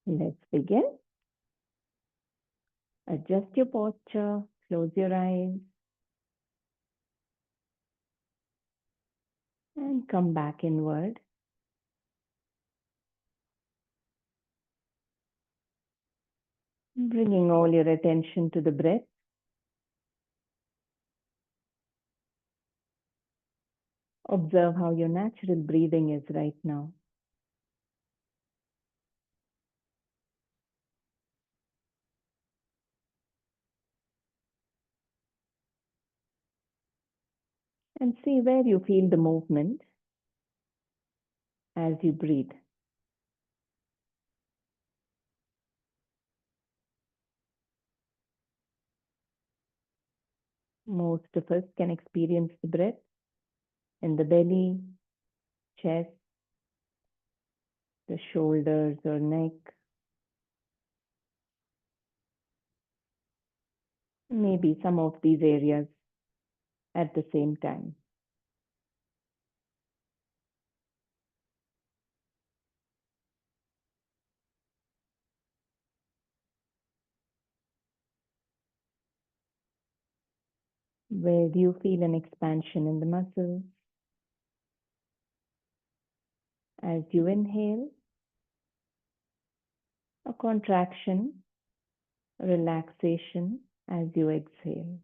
Let's begin. Adjust your posture, close your eyes, and come back inward. Bringing all your attention to the breath. Observe how your natural breathing is right now. And see where you feel the movement as you breathe. Most of us can experience the breath in the belly, chest, the shoulders or neck, maybe some of these areas at the same time. Where do you feel an expansion in the muscles? As you inhale, a contraction, relaxation as you exhale.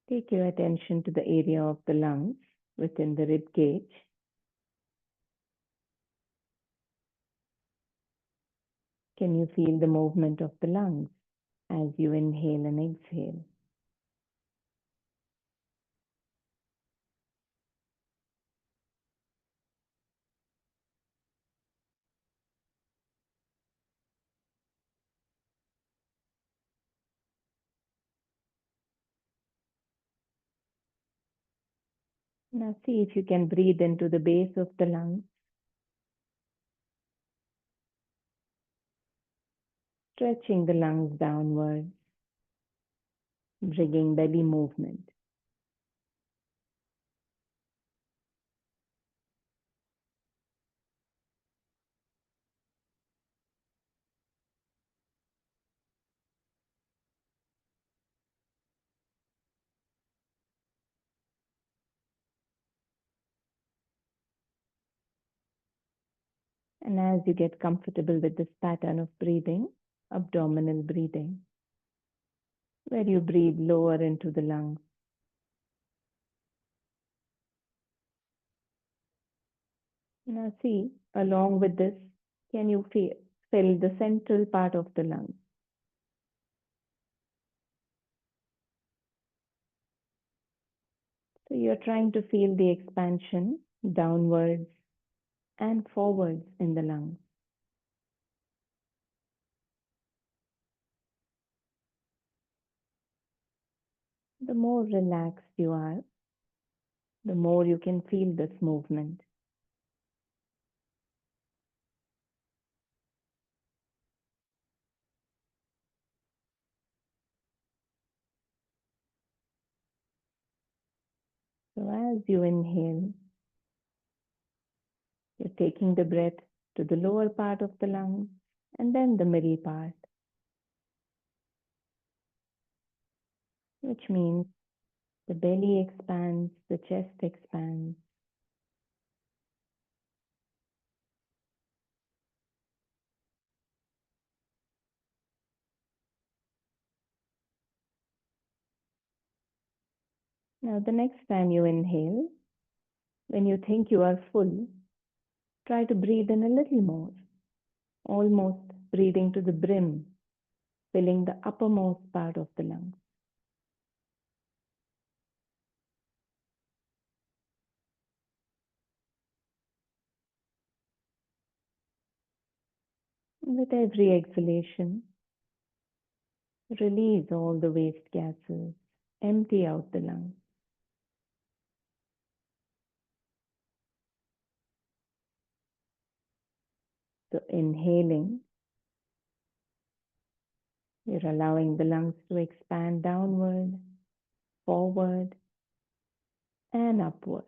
Take your attention to the area of the lungs within the rib cage. Can you feel the movement of the lungs as you inhale and exhale? Now see if you can breathe into the base of the lungs, stretching the lungs downwards, bringing belly movement. And as you get comfortable with this pattern of breathing, abdominal breathing, where you breathe lower into the lungs. Now see, along with this, can you fill the central part of the lungs? So you're trying to feel the expansion downwards and forwards in the lungs. The more relaxed you are, the more you can feel this movement. So as you inhale, you're taking the breath to the lower part of the lungs and then the middle part, which means the belly expands, the chest expands. Now, the next time you inhale, when you think you are full, try to breathe in a little more, almost breathing to the brim, filling the uppermost part of the lungs. With every exhalation, Release all the waste gases. Empty out the lungs. So inhaling, you're allowing the lungs to expand downward, forward, and upward.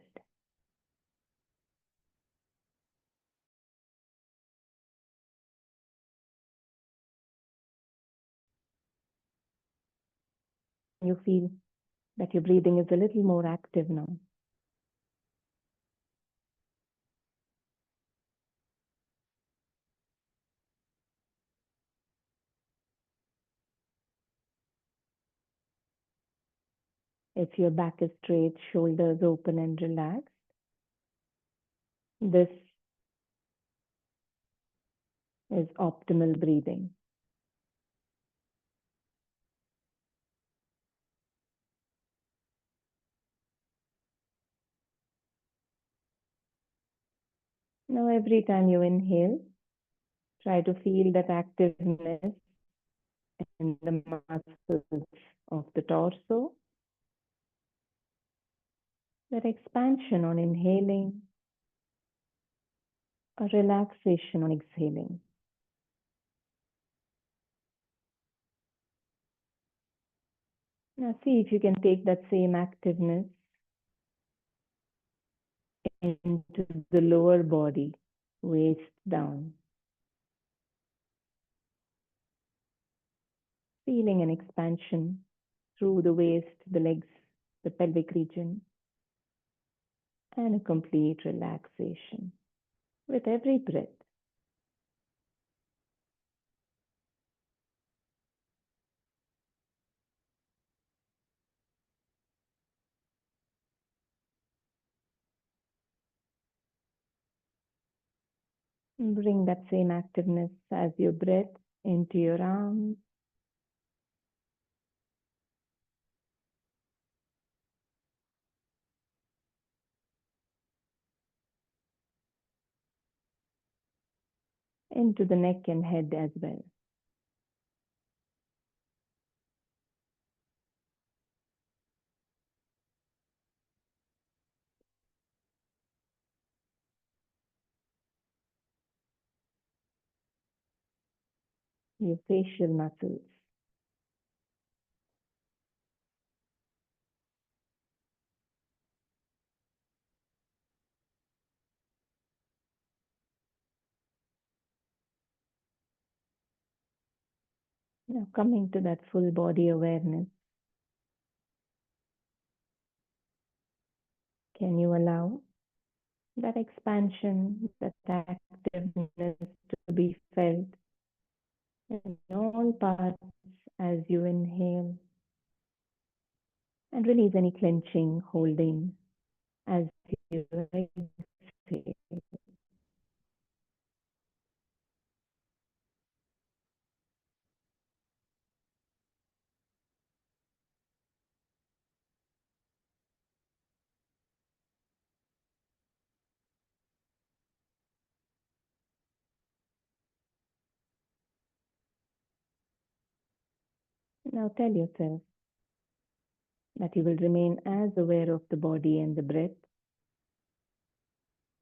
You feel that your breathing is a little more active now. If your back is straight, shoulders open and relaxed, this is optimal breathing. Now, every time you inhale, try to feel that activeness in the muscles of the torso, that expansion on inhaling, a relaxation on exhaling. Now, see if you can take that same activeness into the lower body, waist down. Feeling an expansion through the waist, the legs, the pelvic region, and a complete relaxation with every breath. Bring that same activeness as your breath into your arms, into the neck and head as well. Your facial muscles. Now coming to that full body awareness, can you allow that expansion, that activeness to be felt in all parts as you inhale, and release any clenching, holding as you exhale. Now tell yourself that you will remain as aware of the body and the breath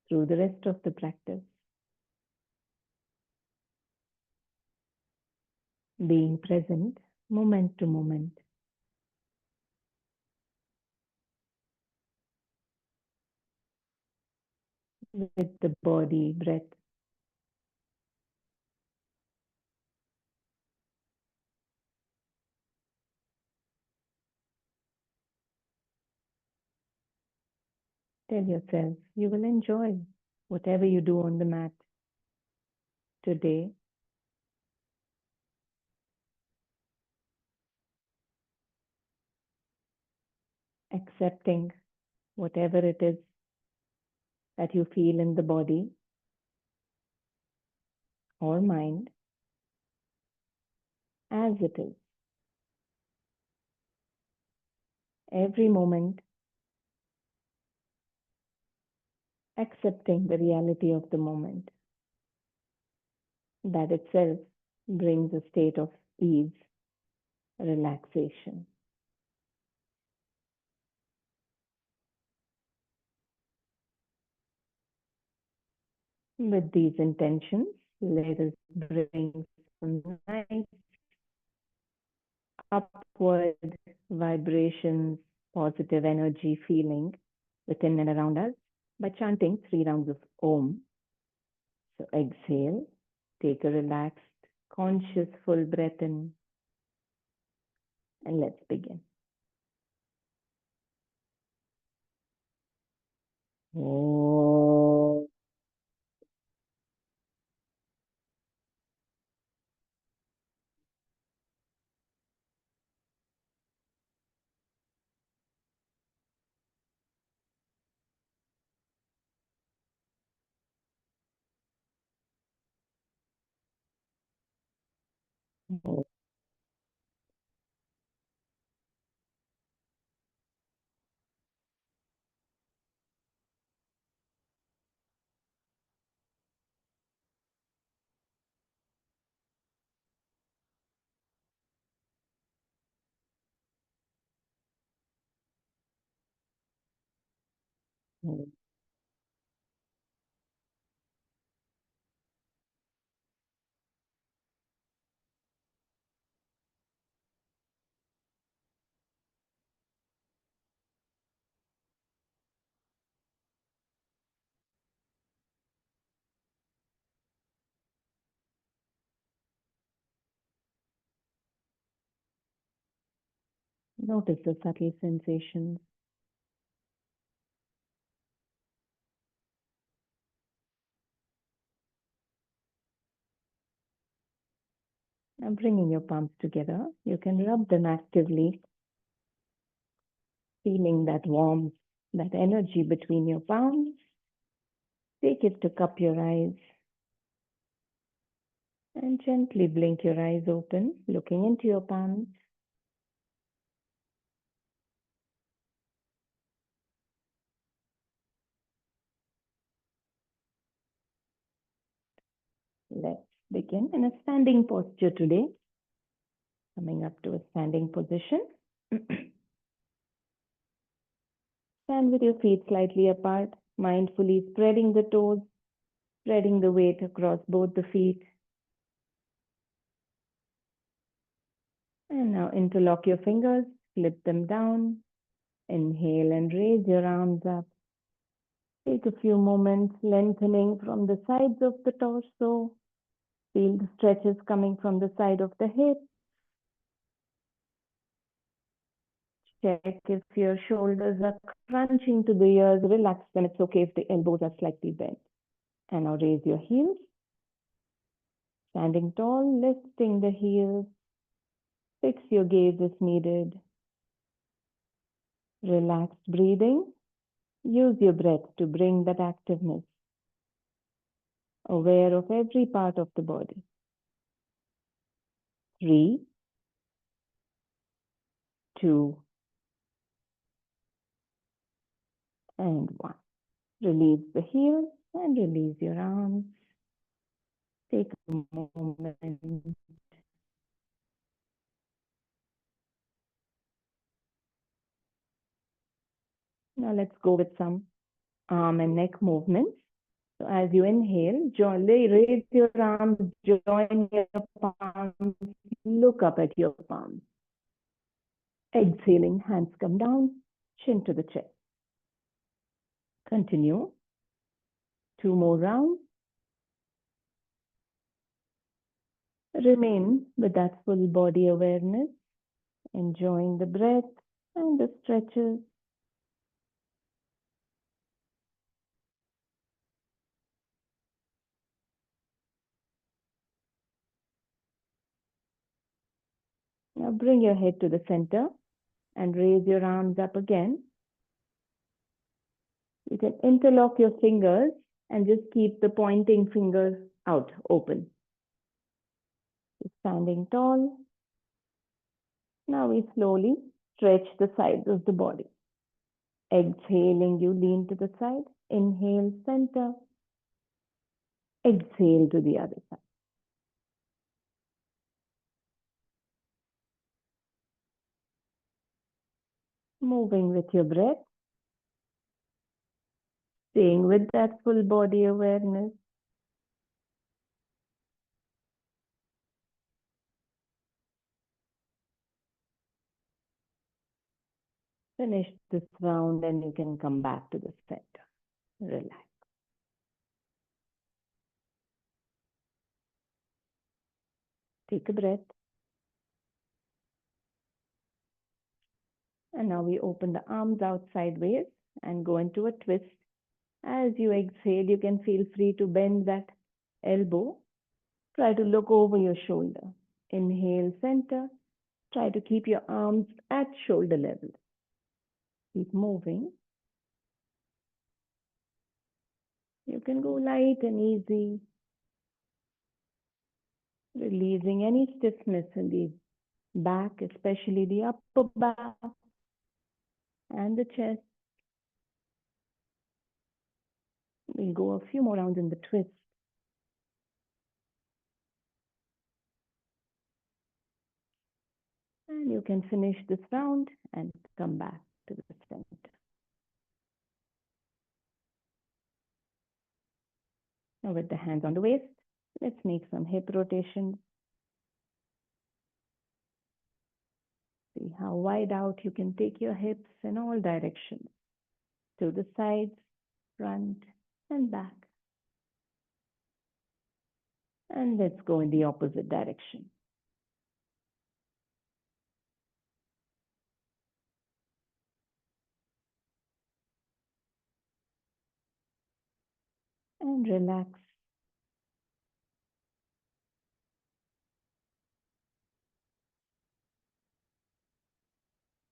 through the rest of the practice, being present moment to moment. With the body, breath. Tell yourself you will enjoy whatever you do on the mat today. Accepting whatever it is that you feel in the body or mind as it is. Every moment, accepting the reality of the moment. That itself brings a state of ease. relaxation. With these intentions, let us bring some nice upward vibrations, positive energy feeling within and around us by chanting 3 rounds of Om. So exhale, take a relaxed, conscious full breath in, and let's begin. Om. Notice the subtle sensations. Now bringing your palms together, you can rub them actively, feeling that warmth, that energy between your palms. Take it to cup your eyes and gently blink your eyes open, looking into your palms. Let's begin in a standing posture today. Coming up to a standing position. Stand with your feet slightly apart, mindfully spreading the toes, spreading the weight across both the feet. And now interlock your fingers, flip them down. Inhale and raise your arms up. Take a few moments lengthening from the sides of the torso. Feel the stretches coming from the side of the hip. Check if your shoulders are crunching to the ears. Relax them. It's okay if the elbows are slightly bent. And now raise your heels. Standing tall, lifting the heels. Fix your gaze if needed. Relaxed breathing. Use your breath to bring that activeness. Aware of every part of the body. 3, 2, and 1. Release the heels and release your arms. Take a moment. Now let's go with some arm and neck movements. So as you inhale, raise your arms, join your palms, look up at your palms. Exhaling, hands come down, chin to the chest. Continue. 2 more rounds. Remain with that full body awareness, enjoying the breath and the stretches. Now bring your head to the center and raise your arms up again. You can interlock your fingers and just keep the pointing fingers out, open. Standing tall. Now we slowly stretch the sides of the body. Exhaling, you lean to the side. Inhale, center. Exhale to the other side. moving with your breath, staying with that full body awareness. Finish this round and you can come back to the center. Relax. Take a breath. And now we open the arms out sideways and go into a twist. As you exhale, you can feel free to bend that elbow. Try to look over your shoulder. Inhale, center. Try to keep your arms at shoulder level. Keep moving. You can go light and easy, releasing any stiffness in the back, especially the upper back and the chest. We'll go a few more rounds in the twist. And you can finish this round and come back to the center. Now with the hands on the waist, let's make some hip rotations. See how wide out you can take your hips in all directions. To the sides, front and back. And let's go in the opposite direction. And relax.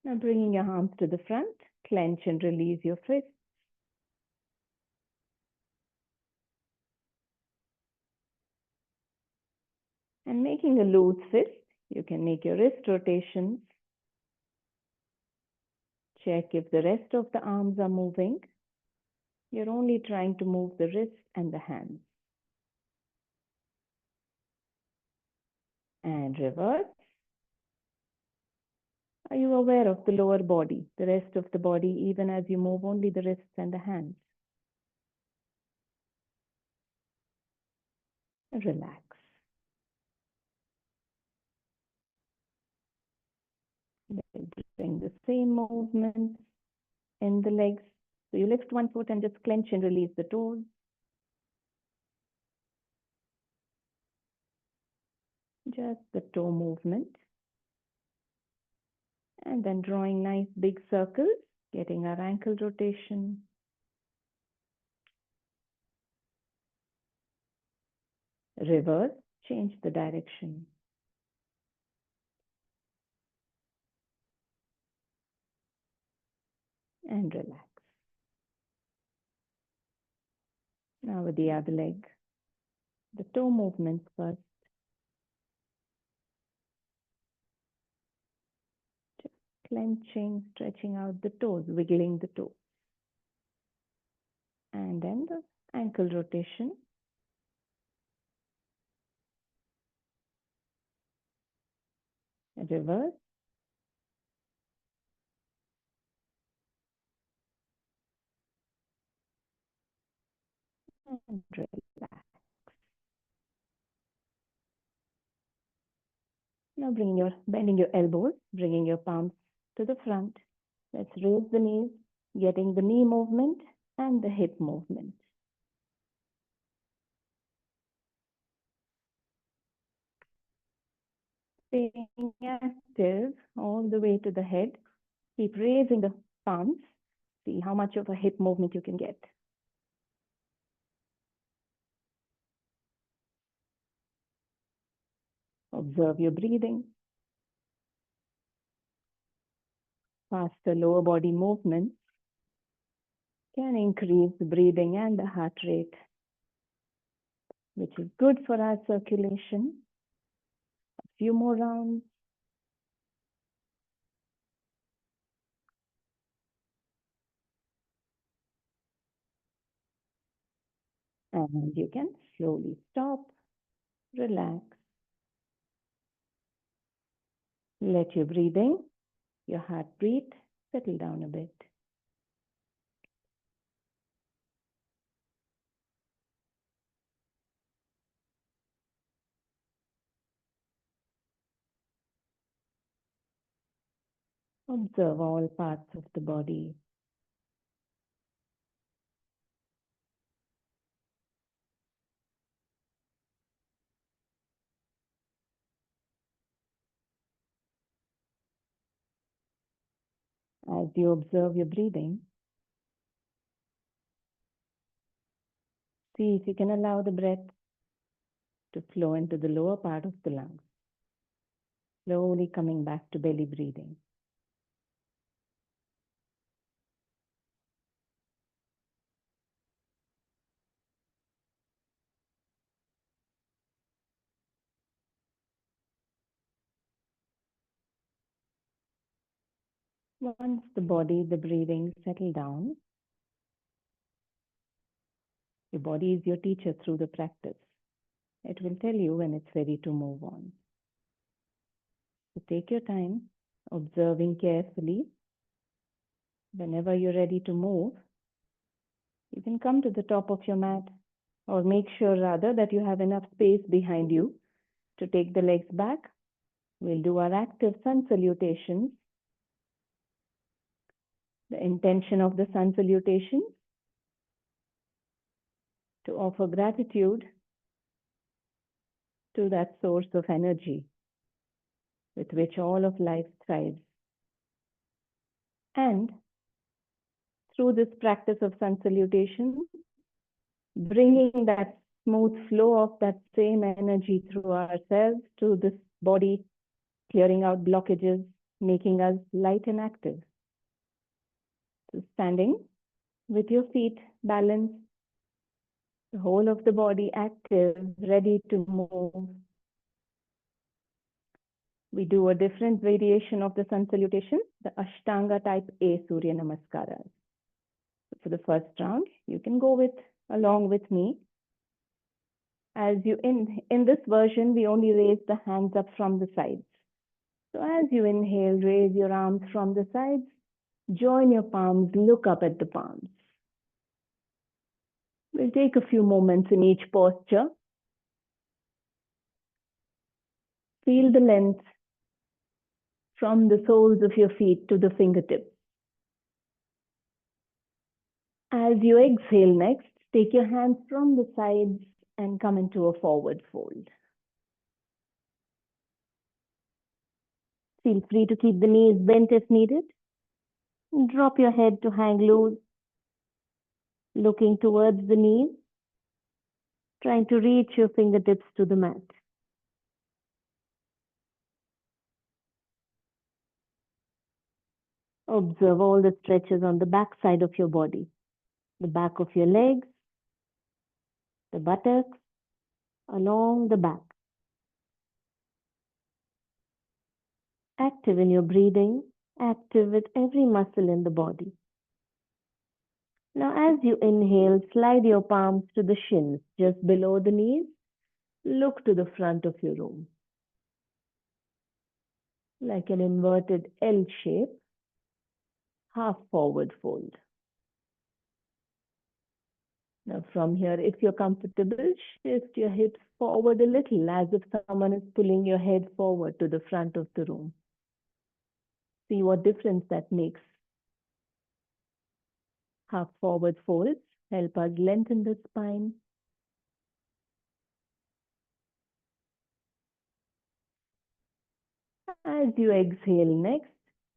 Now bringing your arms to the front, clench and release your fists. And making a loose fist, you can make your wrist rotations. Check if the rest of the arms are moving. You're only trying to move the wrists and the hands. And reverse. Are you aware of the lower body, the rest of the body, even as you move only the wrists and the hands? Relax. Then bring the same movements in the legs. So you lift one foot and just clench and release the toes. Just the toe movement. And then drawing nice big circles, getting our ankle rotation. Reverse, change the direction. And relax. Now with the other leg, the toe movements first. Just clenching, stretching out the toes, wiggling the toes. And then the ankle rotation. Reverse. And relax. Now bending your elbows, bringing your palms to the front. Let's raise the knees, getting the knee movement and the hip movement. Staying active all the way to the head. Keep raising the palms. See how much of a hip movement you can get. Observe your breathing. Faster lower body movements can increase the breathing and the heart rate, which is good for our circulation. A few more rounds. And you can slowly stop, relax. Let your breathing, your heart breathe Settle down a bit. Observe all parts of the body. As you observe your breathing, see if you can allow the breath to flow into the lower part of the lungs, slowly coming back to belly breathing. Once the body, the breathing settle down, your body is your teacher through the practice. It will tell you when it's ready to move on. So take your time, observing carefully. Whenever you're ready to move, you can come to the top of your mat, or make sure rather that you have enough space behind you to take the legs back. We'll do our active sun salutations. The intention of the sun salutation: to offer gratitude to that source of energy with which all of life thrives. And through this practice of sun salutation, bringing that smooth flow of that same energy through ourselves to this body, clearing out blockages, making us light and active. So standing with your feet balanced, the whole of the body active, ready to move. We do a different variation of the sun salutation, the Ashtanga type A Surya Namaskaras. For the first round, you can go along with me. As you in this version, we only raise the hands up from the sides. So as you inhale, raise your arms from the sides, join your palms, look up at the palms. We'll take a few moments in each posture. Feel the length from the soles of your feet to the fingertips. As you exhale next, take your hands from the sides and come into a forward fold. Feel free to keep the knees bent if needed. Drop your head to hang loose, looking towards the knees, trying to reach your fingertips to the mat. Observe all the stretches on the back side of your body, the back of your legs, the buttocks, along the back. Active in your breathing, active with every muscle in the body. Now, as you inhale, slide your palms to the shins, just below the knees. Look to the front of your room, like an inverted L shape, half forward fold. Now, from here, if you're comfortable, shift your hips forward a little, as if someone is pulling your head forward to the front of the room. See what difference that makes. Half forward folds help us lengthen the spine. As you exhale next,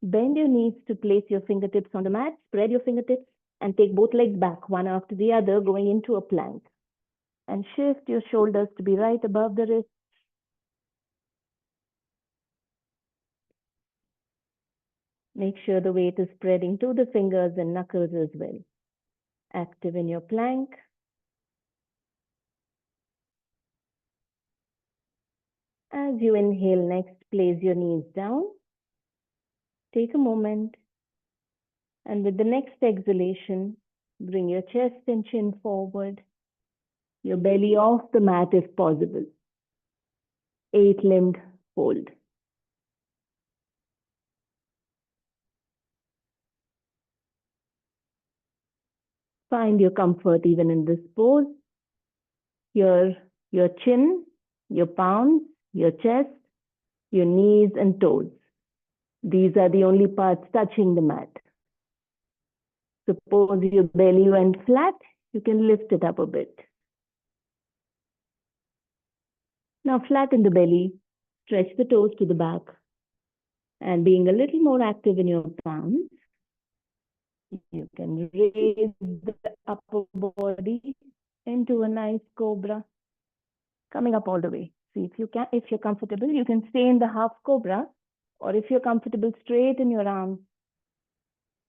bend your knees to place your fingertips on the mat, spread your fingertips, and take both legs back, one after the other, going into a plank. And shift your shoulders to be right above the wrists. Make sure the weight is spreading to the fingers and knuckles as well. Active in your plank. As you inhale next, place your knees down. Take a moment. And with the next exhalation, bring your chest and chin forward. Your belly off the mat if possible. 8-limbed fold. Find your comfort even in this pose. Your chin, your palms, your chest, your knees and toes. These are the only parts touching the mat. Suppose your belly went flat, you can lift it up a bit. Now flatten the belly, stretch the toes to the back, and being a little more active in your palms, you can raise the upper body into a nice cobra, coming up all the way. See, if you're comfortable, you can stay in the half cobra, or if you're comfortable, straighten your arms.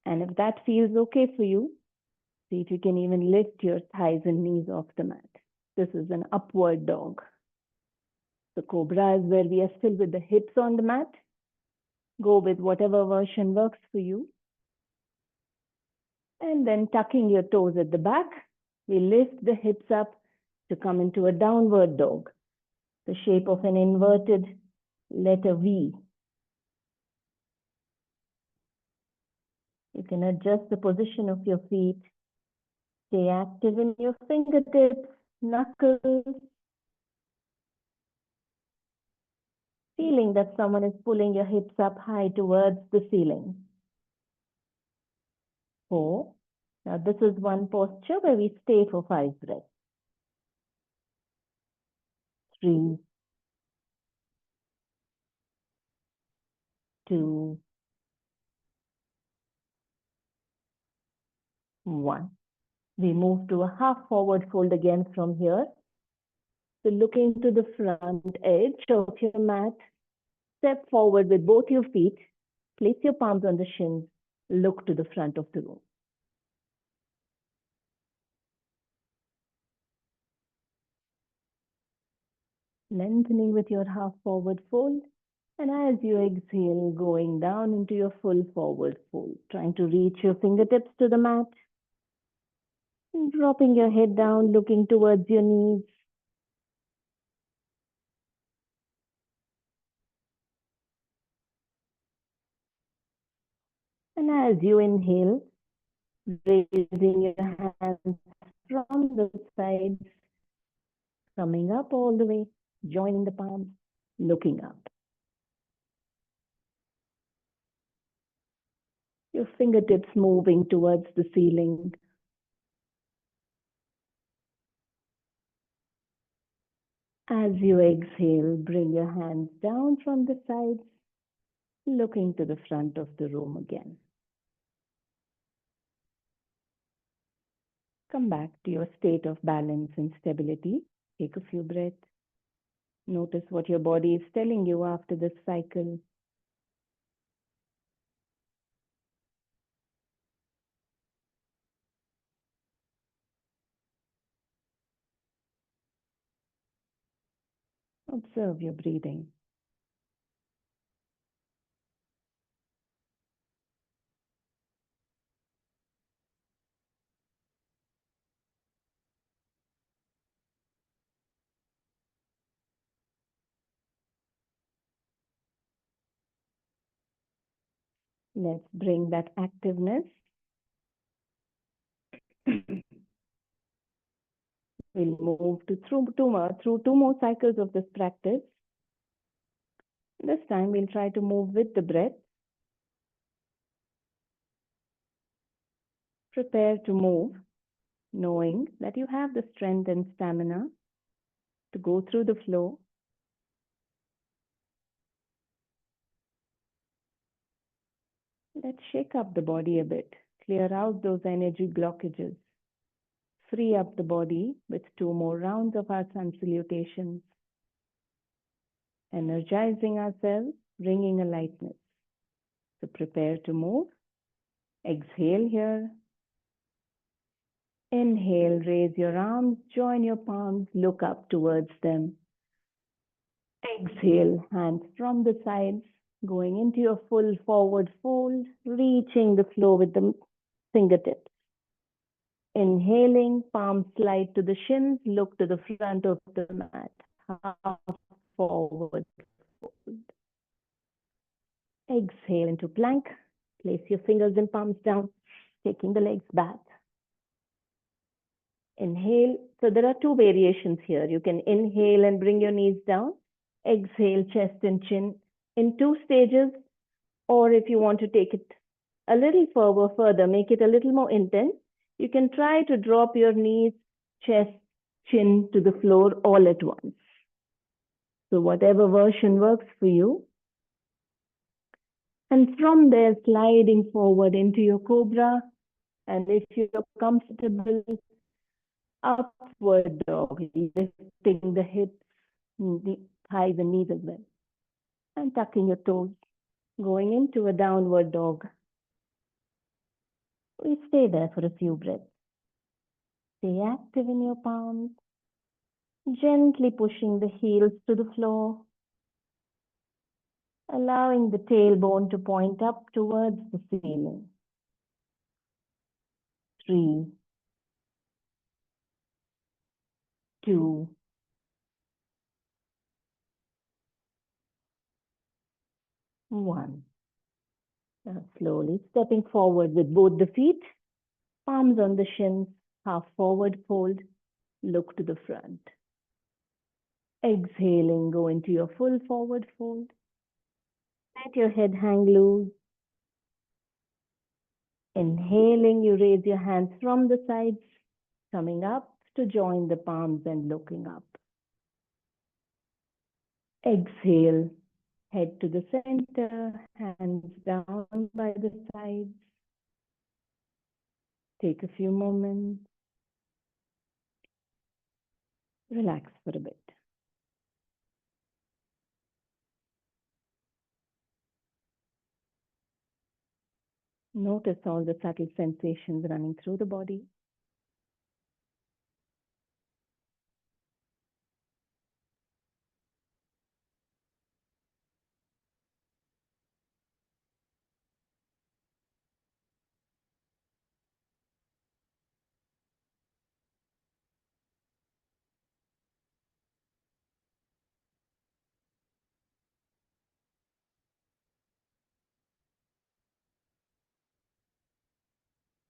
And if that feels okay for you, see if you can even lift your thighs and knees off the mat. This is an upward dog. The cobra is where we are still with the hips on the mat. Go with whatever version works for you. And then tucking your toes at the back, we lift the hips up to come into a downward dog, the shape of an inverted letter V. You can adjust the position of your feet. Stay active in your fingertips, knuckles. Feeling that someone is pulling your hips up high towards the ceiling. 4. Now this is one posture where we stay for 5 breaths. 3, 2, 1. We move to a half forward fold again from here. So looking to the front edge of your mat, step forward with both your feet, place your palms on the shins, look to the front of the room. Lengthening with your half forward fold, and as you exhale, going down into your full forward fold, trying to reach your fingertips to the mat, and dropping your head down, looking towards your knees. And as you inhale, raising your hands from the sides, coming up all the way, joining the palms, looking up. Your fingertips moving towards the ceiling. As you exhale, bring your hands down from the sides, looking to the front of the room again. Come back to your state of balance and stability. Take a few breaths. Notice what your body is telling you after this cycle. Observe your breathing. Let's bring that activeness. We'll move to through two more cycles of this practice. This time we'll try to move with the breath. Prepare to move, knowing that you have the strength and stamina to go through the flow. Let's shake up the body a bit, clear out those energy blockages. Free up the body with 2 more rounds of our sun salutations. Energizing ourselves, bringing a lightness. So prepare to move. Exhale here. Inhale, raise your arms, join your palms, look up towards them. Exhale, hands from the sides, going into your full forward fold, reaching the floor with the fingertips. Inhaling, palms slide to the shins, look to the front of the mat. Half forward fold. Exhale into plank. Place your fingers and palms down, taking the legs back. Inhale. So there are two variations here. You can inhale and bring your knees down. Exhale, chest and chin in two stages. Or if you want to take it a little further, make it a little more intense, you can try to drop your knees, chest, chin to the floor all at once. So whatever version works for you. And from there, sliding forward into your cobra. And if you're comfortable, upward dog, lifting the hips, the thighs and knees as well. And tucking your toes, going into a downward dog. We stay there for a few breaths. Stay active in your palms, gently pushing the heels to the floor, allowing the tailbone to point up towards the ceiling. 3, 2, 1. Now slowly stepping forward with both the feet, palms on the shins, half forward fold, look to the front. Exhaling, go into your full forward fold. Let your head hang loose. Inhaling, you raise your hands from the sides, coming up to join the palms and looking up. Exhale, head to the center, hands down by the sides. Take a few moments. Relax for a bit. Notice all the subtle sensations running through the body.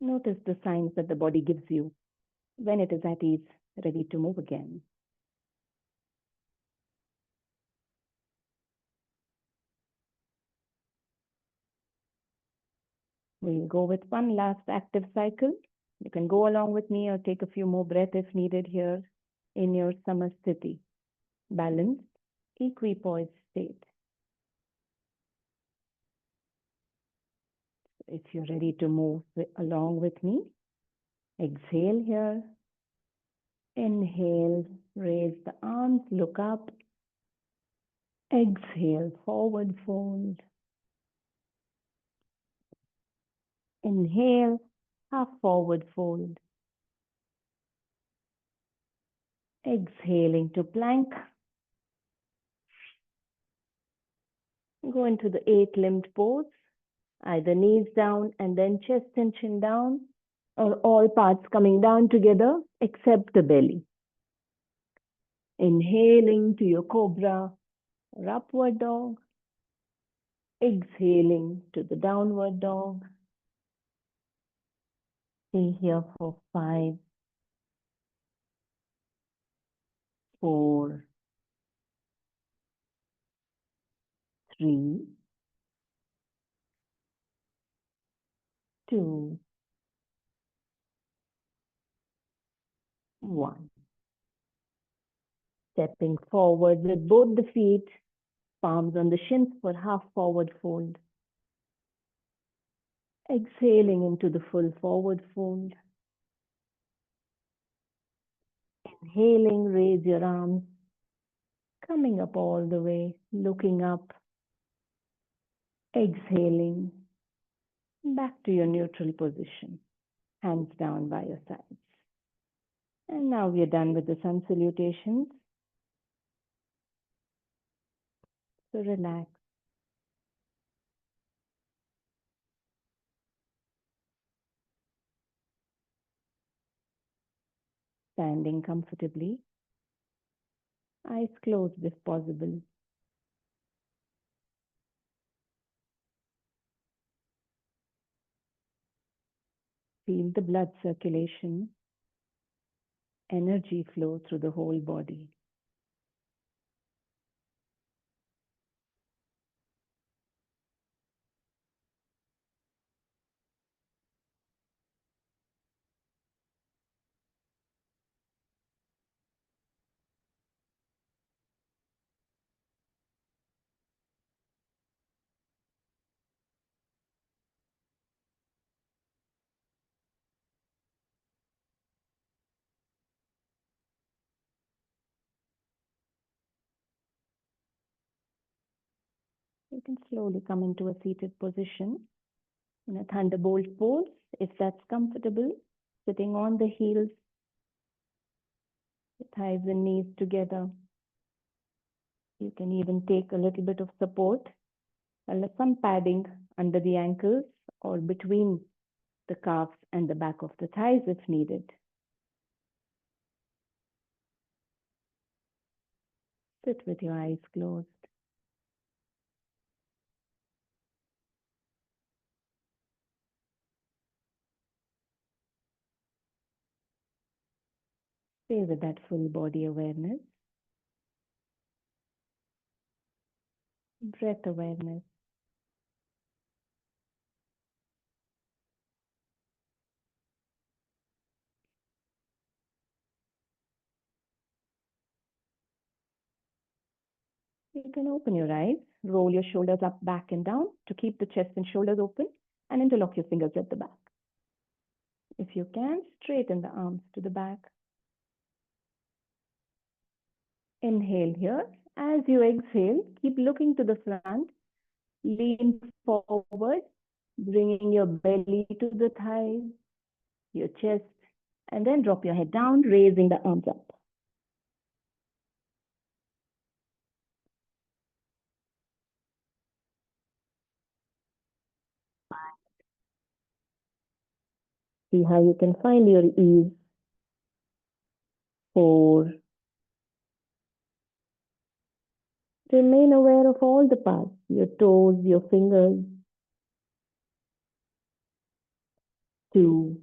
Notice the signs that the body gives you when it is at ease, ready to move again. We'll go with one last active cycle. You can go along with me or take a few more breaths if needed here in your samasthiti, balanced, equipoised state. If you're ready to move along with me, exhale here. Inhale, raise the arms, look up. Exhale, forward fold. Inhale, half forward fold. Exhaling to plank. Go into the 8-limbed pose, either knees down and then chest and chin down, or all parts coming down together except the belly. Inhaling to your cobra or upward dog. Exhaling to the downward dog. Stay here for 5, 4, 3, 2, 1. Stepping forward with both the feet, palms on the shins for half forward fold. Exhaling into the full forward fold. Inhaling, raise your arms, coming up all the way, looking up. Exhaling, back to your neutral position, hands down by your sides. And now we are done with the sun salutations. So relax. Standing comfortably, eyes closed if possible. Feel the blood circulation energy flow through the whole body. You can slowly come into a seated position in a thunderbolt pose, if that's comfortable, sitting on the heels, the thighs and knees together. You can even take a little bit of support, some padding under the ankles or between the calves and the back of the thighs if needed. Sit with your eyes closed. Stay with that full body awareness, breath awareness. You can open your eyes, roll your shoulders up, back and down to keep the chest and shoulders open, and interlock your fingers at the back. If you can, straighten the arms to the back. Inhale here. As you exhale, keep looking to the front. Lean forward, bringing your belly to the thighs, your chest, and then drop your head down, raising the arms up. See how you can find your ease. 4. Remain aware of all the parts, your toes, your fingers. 2.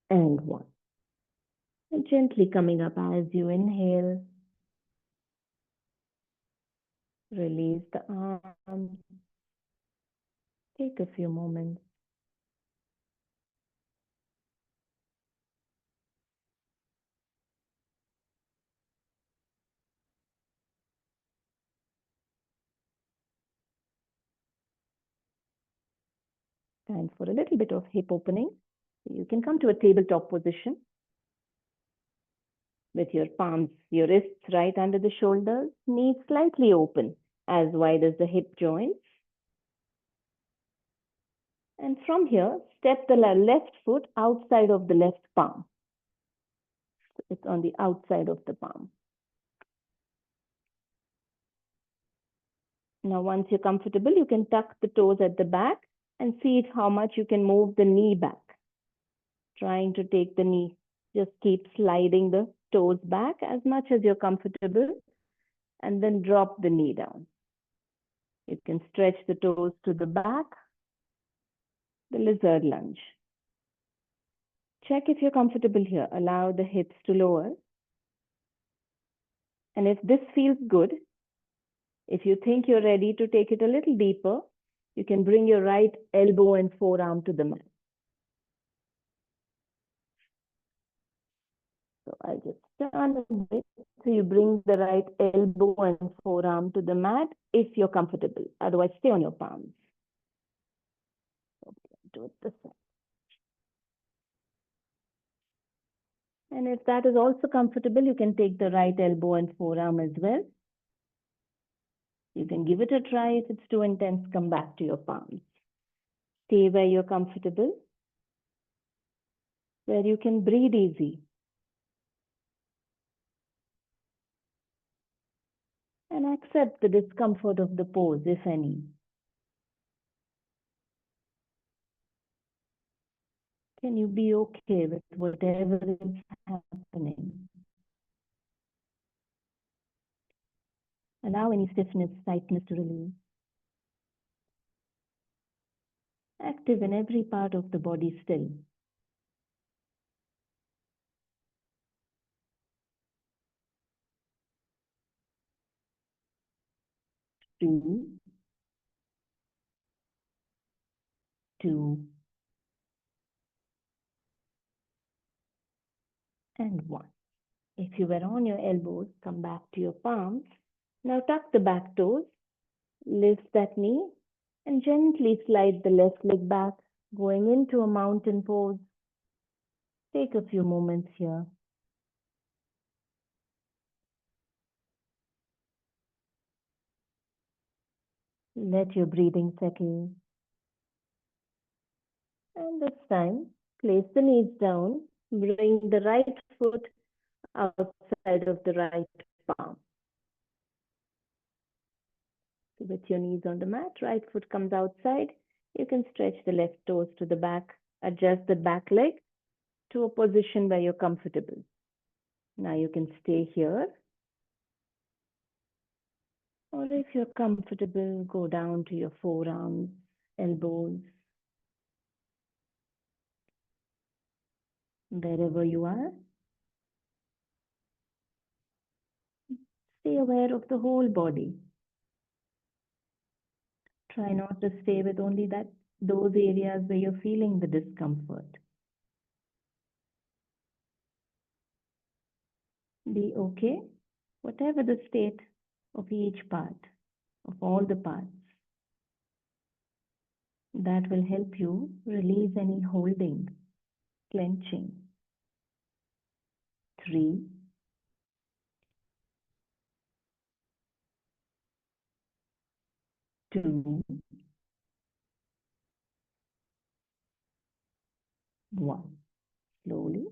And 1. And gently coming up as you inhale. Release the arms. Take a few moments. Time for a little bit of hip opening. You can come to a tabletop position with your palms, your wrists right under the shoulders, knees slightly open, as wide as the hip joints. And from here, step the left foot outside of the left palm. It's on the outside of the palm. Now, once you're comfortable, you can tuck the toes at the back and see how much you can move the knee back. Trying to take the knee, just keep sliding the toes back as much as you're comfortable, and then drop the knee down. You can stretch the toes to the back, the lizard lunge. Check if you're comfortable here. Allow the hips to lower. And if this feels good, if you think you're ready to take it a little deeper, you can bring your right elbow and forearm to the mat. So I'll just turn a bit. So you bring the right elbow and forearm to the mat if you're comfortable. Otherwise, stay on your palms. Okay, do it this way. And if that is also comfortable, you can take the right elbow and forearm as well. You can give it a try. If it's too intense, come back to your palms. Stay where you're comfortable, where you can breathe easy. And accept the discomfort of the pose, if any. Can you be okay with whatever is happening? Allow any stiffness, tightness to release. active in every part of the body still. 3, 2, and 1. If you were on your elbows, come back to your palms. Now tuck the back toes, lift that knee, and gently slide the left leg back, going into a mountain pose. Take a few moments here. Let your breathing settle. And this time, place the knees down, bring the right foot outside of the right palm. With your knees on the mat, right foot comes outside. You can stretch the left toes to the back, adjust the back leg to a position where you're comfortable. Now you can stay here. Or if you're comfortable, go down to your forearms, elbows. Wherever you are, stay aware of the whole body. Try not to stay with only those areas where you're feeling the discomfort. Be okay, whatever the state of each part, of all the parts. That will help you release any holding, clenching. 3, 2, 1. Slowly.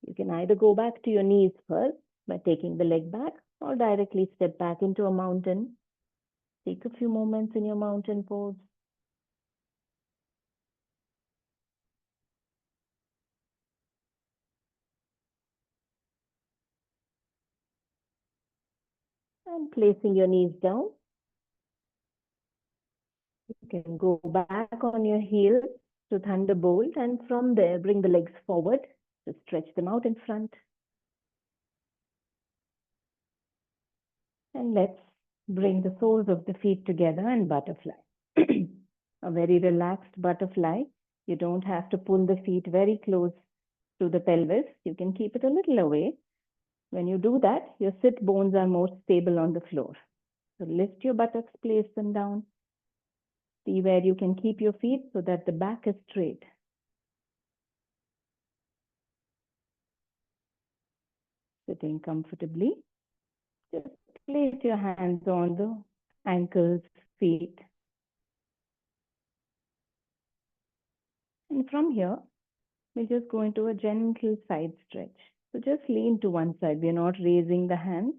You can either go back to your knees first by taking the leg back or directly step back into a mountain. Take a few moments in your mountain pose. And placing your knees down, you can go back on your heels to thunderbolt, and from there bring the legs forward to stretch them out in front. And let's bring the soles of the feet together and butterfly. A very relaxed butterfly. You don't have to pull the feet very close to the pelvis. You can keep it a little away. When you do that, your sit bones are more stable on the floor. So lift your buttocks, place them down. See where you can keep your feet so that the back is straight. Sitting comfortably. Just place your hands on the ankles, feet. And from here, we're just going to a gentle side stretch. So just lean to one side. We're not raising the hands.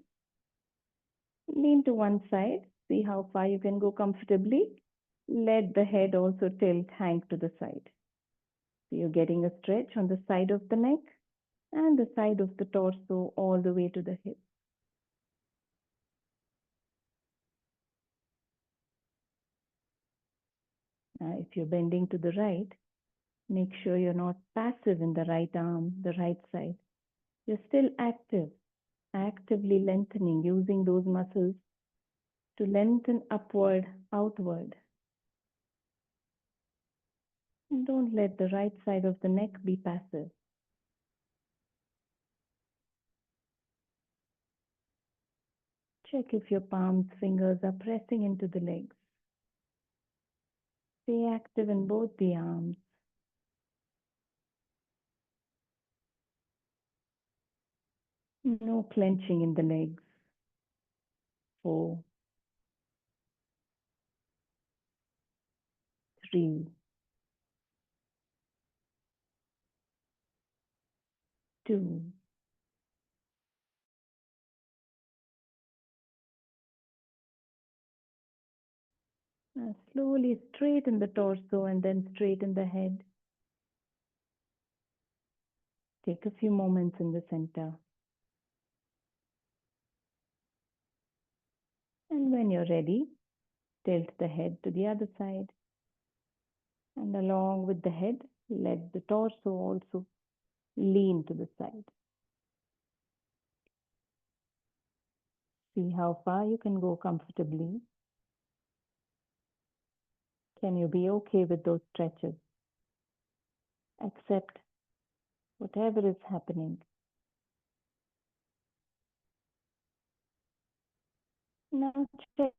Lean to one side. See how far you can go comfortably. Let the head also tilt, hang to the side. So you're getting a stretch on the side of the neck and the side of the torso all the way to the hip. Now, if you're bending to the right, make sure you're not passive in the right arm, the right side. You're still active, actively lengthening, using those muscles to lengthen upward, outward. And don't let the right side of the neck be passive. Check if your palms, fingers are pressing into the legs. Stay active in both the arms. No clenching in the legs. 4, 3, 2. Now slowly straighten the torso and then straighten the head. Take a few moments in the center. And when you're ready, tilt the head to the other side. And along with the head, let the torso also lean to the side. See how far you can go comfortably. Can you be okay with those stretches? Accept whatever is happening. Now check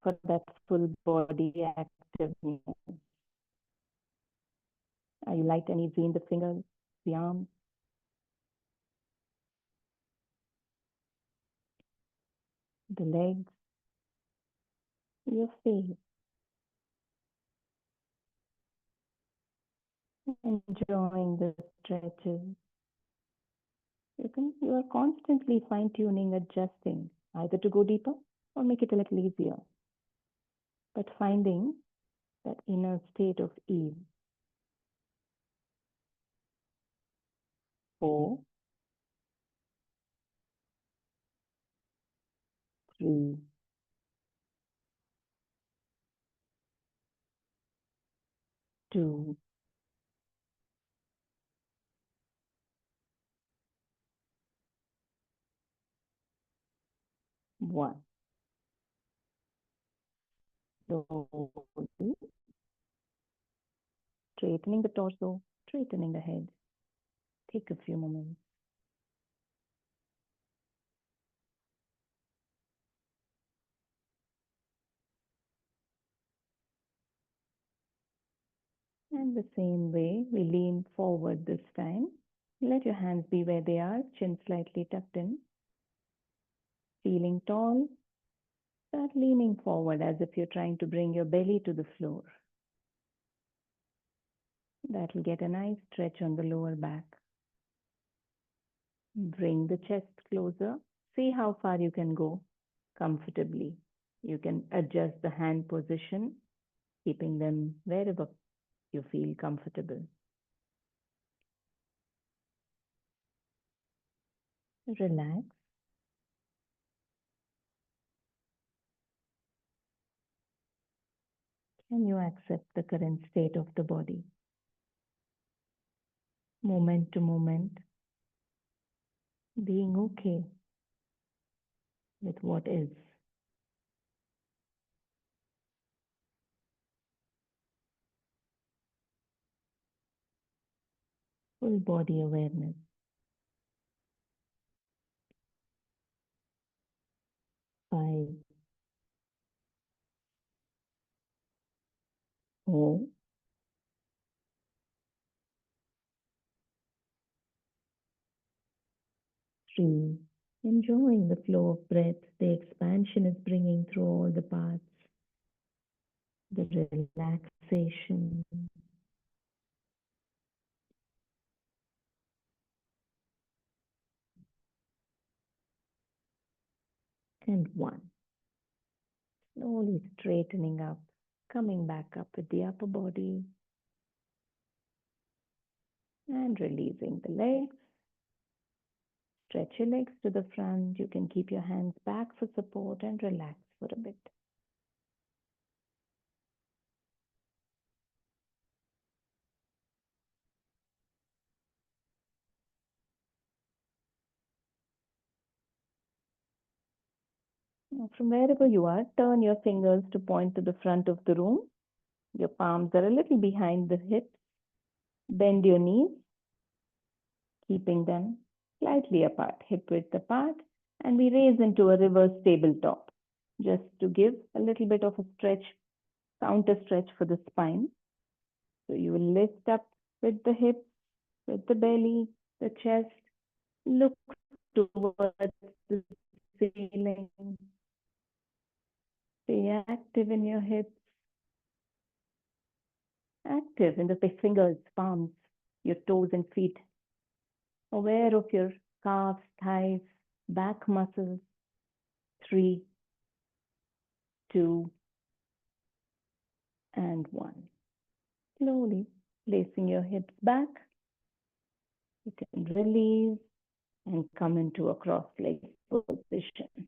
for that full body activeness. Are you light and easy in the fingers, the arms? The legs, your face. Enjoying the stretches. You are constantly fine-tuning, adjusting, either to go deeper or make it a little easier. But finding that inner state of ease. 4, 3, 2, 1. Slowly straightening the torso, straightening the head. Take a few moments. And the same way, we lean forward this time. Let your hands be where they are, chin slightly tucked in. Feeling tall, start leaning forward as if you're trying to bring your belly to the floor. That will get a nice stretch on the lower back. Bring the chest closer. See how far you can go comfortably. You can adjust the hand position, keeping them wherever you feel comfortable. Relax. Can you accept the current state of the body? Moment to moment, being okay with what is. Full body awareness. 5, 4, 3. Enjoying the flow of breath, the expansion is bringing through all the parts, the relaxation. And 1. Slowly straightening up, coming back up with the upper body and releasing the legs. Stretch your legs to the front. You can keep your hands back for support and relax for a bit. Now, from wherever you are, turn your fingers to point to the front of the room. Your palms are a little behind the hips. Bend your knees, keeping them slightly apart, hip width apart, and we raise into a reverse tabletop, just to give a little bit of a stretch, counter stretch for the spine. So you will lift up with the hips, with the belly, the chest, look towards the ceiling. Stay active in your hips, active in the fingers, palms, your toes and feet. Aware of your calves, thighs, back muscles. 3, 2, and 1. Slowly placing your hips back. You can release and come into a cross-legged position.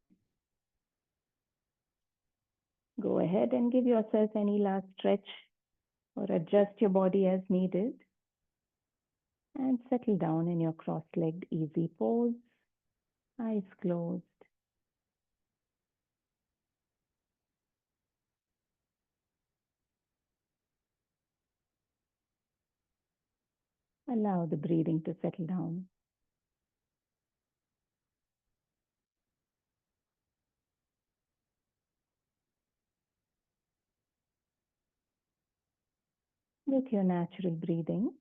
Go ahead and give yourself any last stretch or adjust your body as needed and settle down in your cross-legged easy pose, eyes closed. Allow the breathing to settle down. With your natural breathing,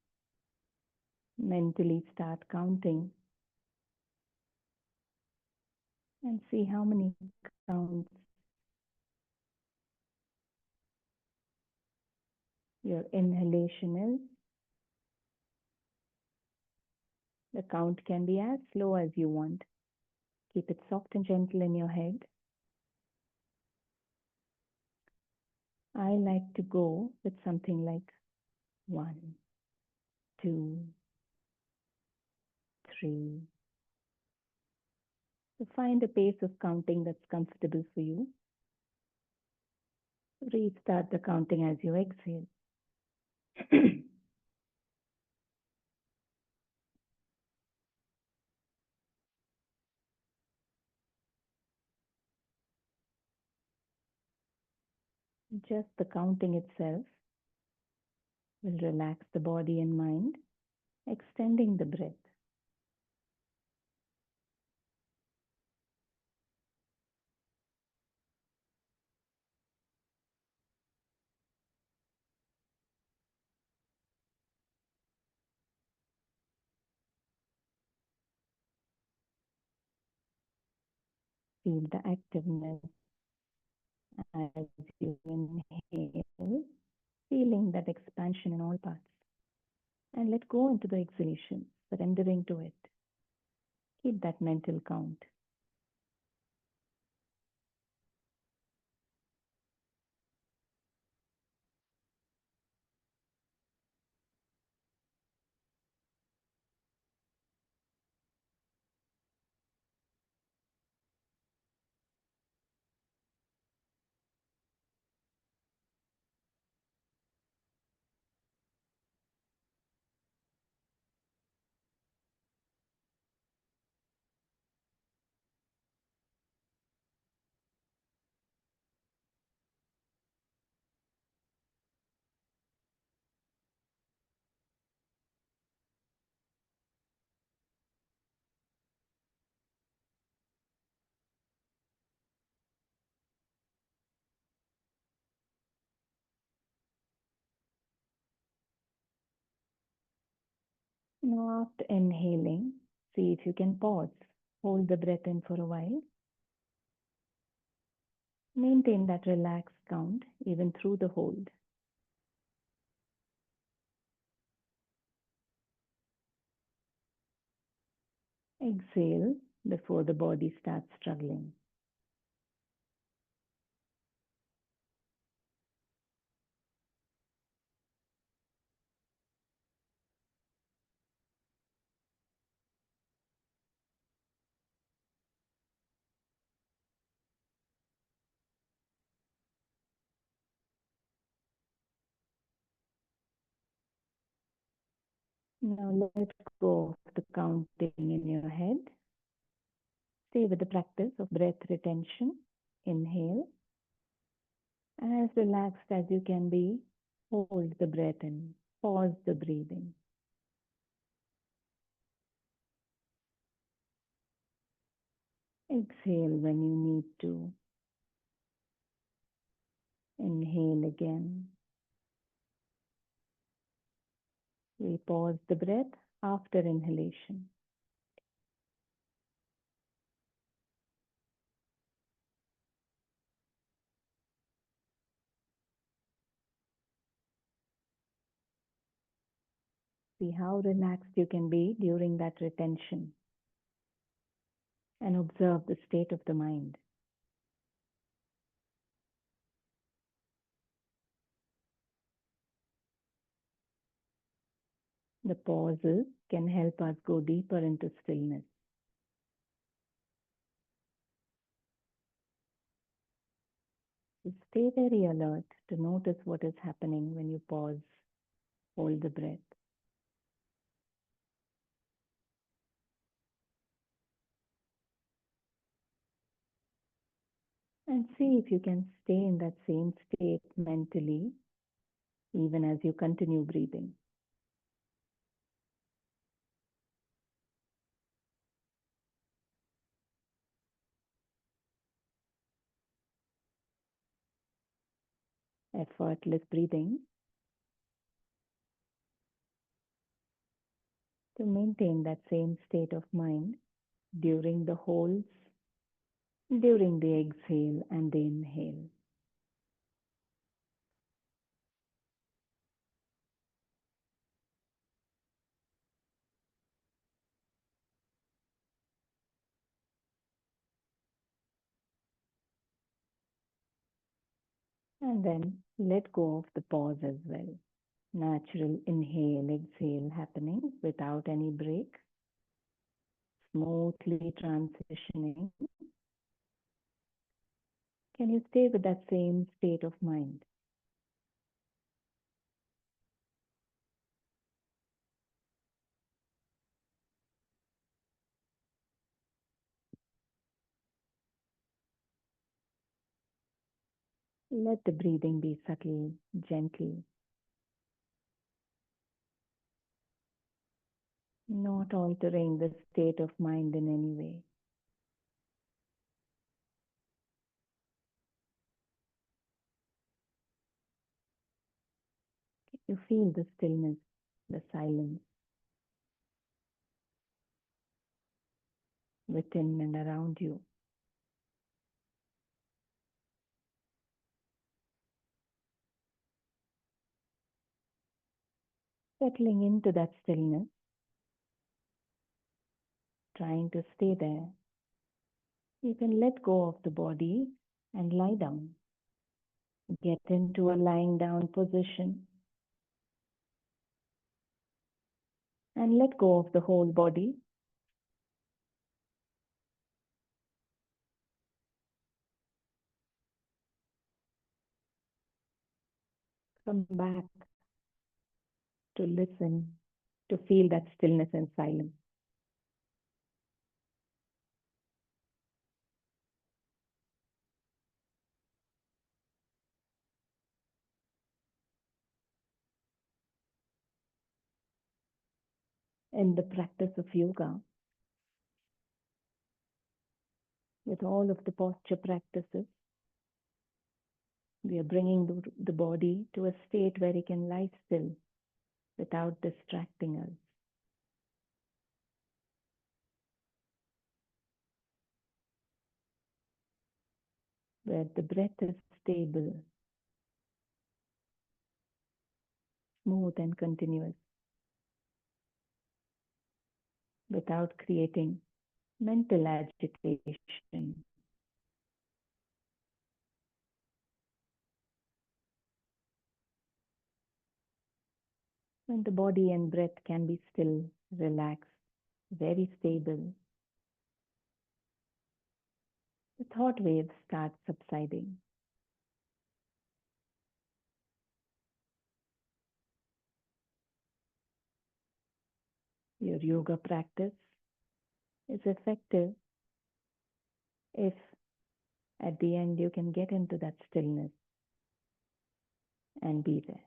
mentally start counting and see how many counts your inhalation is. The count can be as slow as you want. Keep it soft and gentle in your head. I like to go with something like 1, 2, 3. So find a pace of counting that's comfortable for you. Restart the counting as you exhale. Just the counting itself will relax the body and mind, extending the breath. Feel the activeness as you inhale, feeling that expansion in all parts. And let go into the exhalation, surrendering to it. Keep that mental count. Now, after inhaling, see if you can pause. Hold the breath in for a while. Maintain that relaxed count even through the hold. Exhale before the body starts struggling. Now let go of the counting in your head. Stay with the practice of breath retention. Inhale. And as relaxed as you can be, hold the breath in. Pause the breathing. Exhale when you need to. Inhale again. We pause the breath after inhalation. See how relaxed you can be during that retention. And observe the state of the mind. The pauses can help us go deeper into stillness. So stay very alert to notice what is happening when you pause, hold the breath. And see if you can stay in that same state mentally, even as you continue breathing. Effortless breathing to maintain that same state of mind during the holds, during the exhale and the inhale. And then let go of the pause as well. Natural inhale, exhale happening without any break, smoothly transitioning. Can you stay with that same state of mind? Let the breathing be subtle, gentle, not altering the state of mind in any way. You feel the stillness, the silence within and around you. Settling into that stillness, trying to stay there. You can let go of the body and lie down. Get into a lying down position and let go of the whole body. Come back to listen, to feel that stillness and silence. In the practice of yoga, with all of the posture practices, we are bringing the body to a state where it can lie still without distracting us. Where the breath is stable, smooth and continuous, without creating mental agitation. When the body and breath can be still, relaxed, very stable, the thought waves start subsiding. Your yoga practice is effective if at the end you can get into that stillness and be there.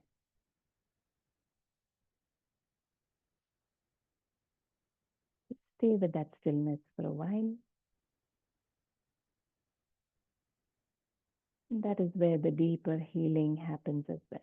Stay with that stillness for a while. That is where the deeper healing happens as well.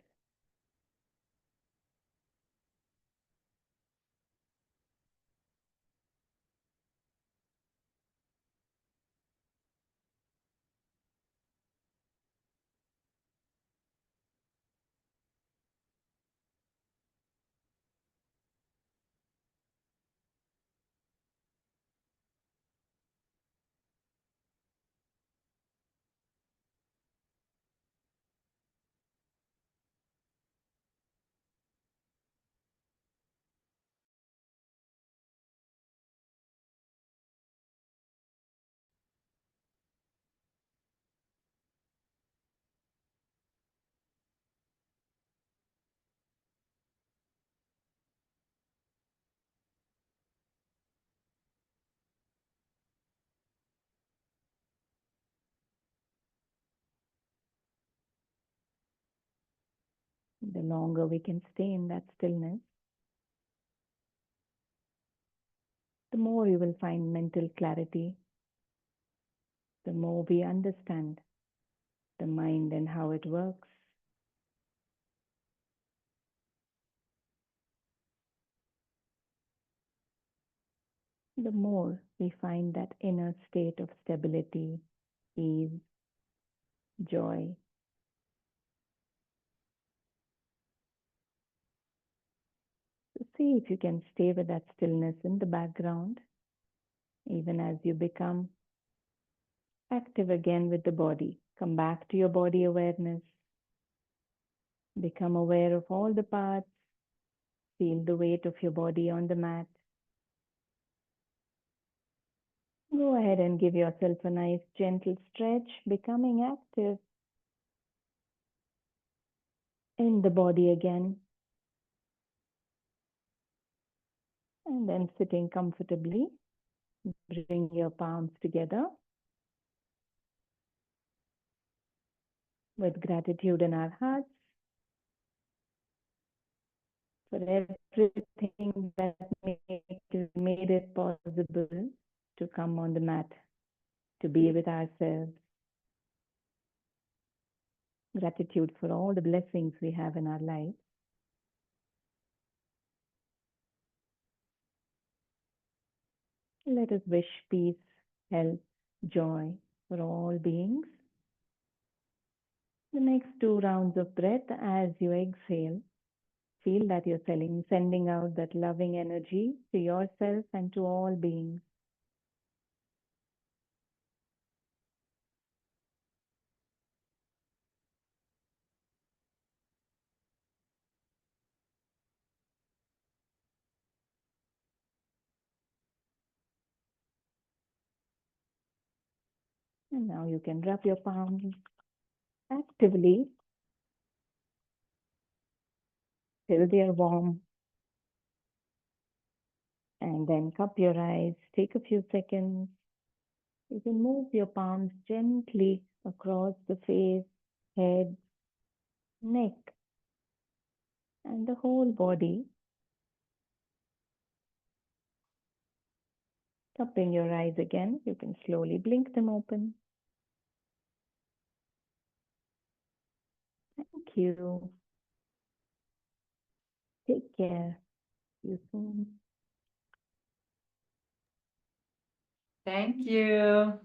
The longer we can stay in that stillness, the more you will find mental clarity, the more we understand the mind and how it works. The more we find that inner state of stability, ease, joy. So see if you can stay with that stillness in the background, even as you become active again with the body. Come back to your body awareness. Become aware of all the parts. Feel the weight of your body on the mat. Go ahead and give yourself a nice gentle stretch, becoming active in the body again. And then sitting comfortably, bring your palms together with gratitude in our hearts for everything that made it possible to come on the mat, to be with ourselves. Gratitude for all the blessings we have in our life. Let us wish peace, health, joy for all beings. The next 2 rounds of breath, as you exhale, feel that you're sending out that loving energy to yourself and to all beings. And now you can rub your palms actively till they are warm. And then cup your eyes, take a few seconds. You can move your palms gently across the face, head, neck, and the whole body. Cupping your eyes again, you can slowly blink them open. Thank you. Take care. See you soon. Thank you.